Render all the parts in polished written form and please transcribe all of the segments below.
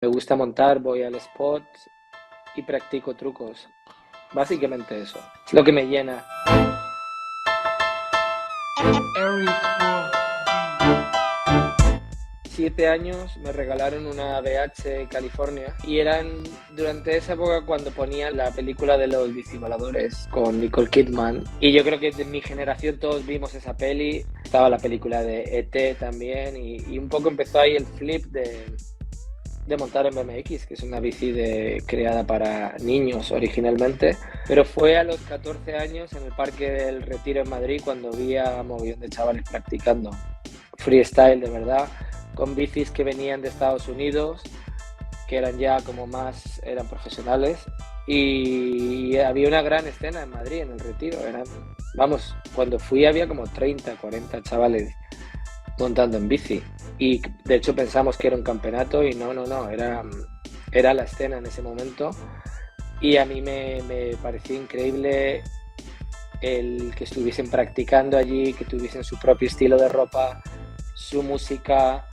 Me gusta montar, voy al spot y practico trucos. Básicamente eso. Es lo que me llena. Eric Pro 7 años me regalaron una VH California y eran durante esa época cuando ponía la película de los bicivoladores con Nicole Kidman, y yo creo que de mi generación todos vimos esa peli. Estaba la película de ET también, y un poco empezó ahí el flip de montar en BMX, que es una bici creada para niños originalmente, pero fue a los 14 años en el Parque del Retiro en Madrid cuando vi a un montón de chavales practicando freestyle de verdad, con bicis que venían de Estados Unidos, que eran ya como más, eran profesionales, y había una gran escena en Madrid, en el Retiro. Vamos, cuando fui había como 30, 40 chavales montando en bici, y de hecho pensamos que era un campeonato y no, era la escena en ese momento, y a mí me pareció increíble el que estuviesen practicando allí, que tuviesen su propio estilo de ropa, su música,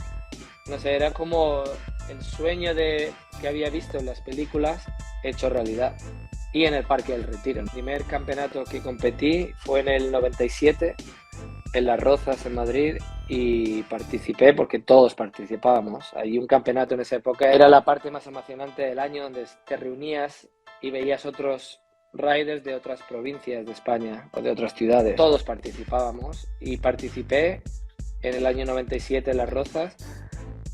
no sé, era como el sueño que había visto en las películas hecho realidad. Y en el Parque del Retiro. El primer campeonato que competí fue en el 97, en Las Rozas, en Madrid, y participé porque todos participábamos. Hay un campeonato en esa época, era la parte más emocionante del año, donde te reunías y veías otros riders de otras provincias de España o de otras ciudades. Todos participábamos y participé en el año 97 en Las Rozas,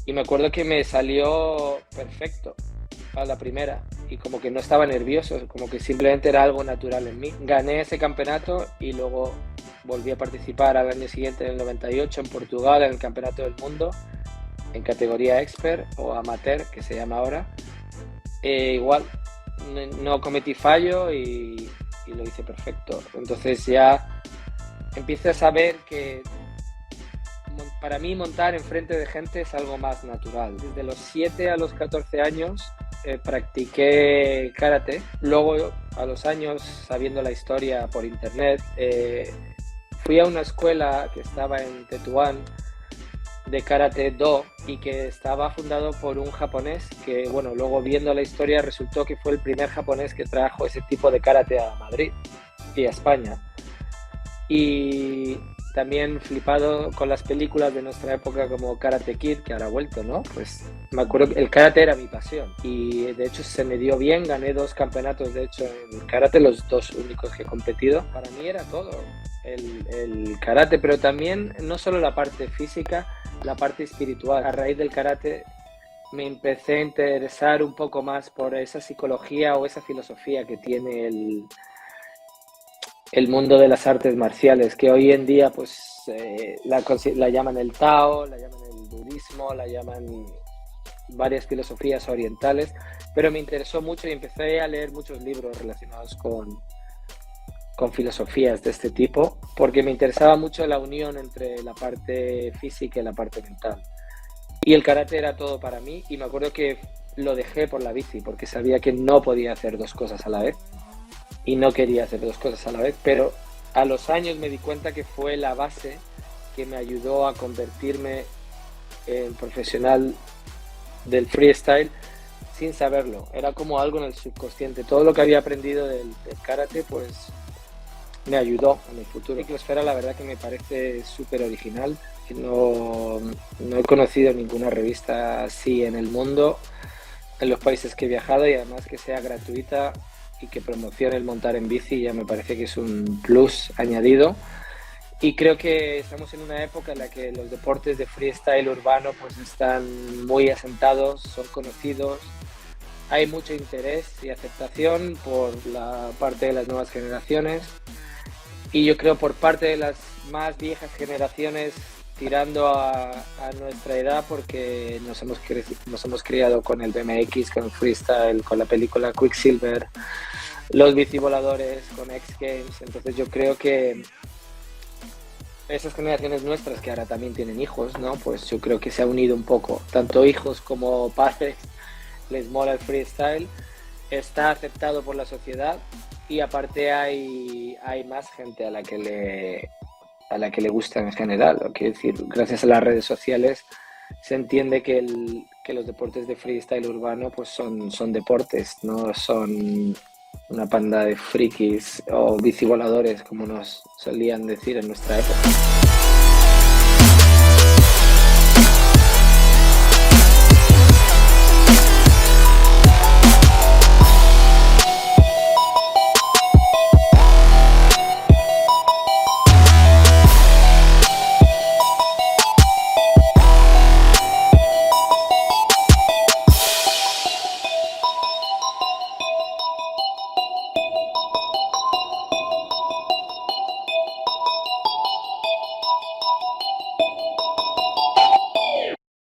y me acuerdo que me salió perfecto a la primera, y como que no estaba nervioso, como que simplemente era algo natural en mí. Gané ese campeonato y luego volví a participar al año siguiente, en el 98, en Portugal, en el Campeonato del Mundo, en categoría expert o amateur, que se llama ahora. Igual, no cometí fallo y lo hice perfecto. Entonces ya empiezas a ver que para mí montar enfrente de gente es algo más natural. Desde los 7 a los 14 años practiqué karate. Luego, a los años, sabiendo la historia por internet, fui a una escuela que estaba en Tetuán de Karate Do, y que estaba fundado por un japonés que, bueno, luego viendo la historia resultó que fue el primer japonés que trajo ese tipo de karate a Madrid y a España. Y también flipado con las películas de nuestra época como Karate Kid, que ahora ha vuelto, ¿no? Pues me acuerdo que el karate era mi pasión y de hecho se me dio bien, gané 2 campeonatos de hecho en karate, los 2 únicos que he competido. Para mí era todo el karate, pero también no solo la parte física, la parte espiritual. A raíz del karate me empecé a interesar un poco más por esa psicología o esa filosofía que tiene el mundo de las artes marciales, que hoy en día pues la llaman el Tao, la llaman el budismo, la llaman varias filosofías orientales, pero me interesó mucho y empecé a leer muchos libros relacionados con filosofías de este tipo, porque me interesaba mucho la unión entre la parte física y la parte mental. Y el karate era todo para mí, y me acuerdo que lo dejé por la bici, porque sabía que no podía hacer dos cosas a la vez y no quería hacer dos cosas a la vez, pero a los años me di cuenta que fue la base que me ayudó a convertirme en profesional del freestyle sin saberlo. Era como algo en el subconsciente. Todo lo que había aprendido del karate pues me ayudó en el futuro. Ciclosfera la verdad que me parece súper original. No he conocido ninguna revista así en el mundo, en los países que he viajado, y además que sea gratuita y que promocione el montar en bici ya me parece que es un plus añadido. Y creo que estamos en una época en la que los deportes de freestyle urbano pues están muy asentados, son conocidos, hay mucho interés y aceptación por la parte de las nuevas generaciones, y yo creo por parte de las más viejas generaciones tirando a nuestra edad, porque nos hemos criado con el BMX, con el freestyle, con la película Quicksilver, los bicivoladores, con X Games. Entonces yo creo que esas generaciones nuestras que ahora también tienen hijos, ¿no? Pues yo creo que se ha unido un poco, tanto hijos como padres, les mola el freestyle, está aceptado por la sociedad, y aparte hay más gente a la que le gusta en general. Quiero decir, gracias a las redes sociales se entiende que que los deportes de freestyle urbano pues son deportes, no son una panda de frikis o bicivoladores como nos solían decir en nuestra época.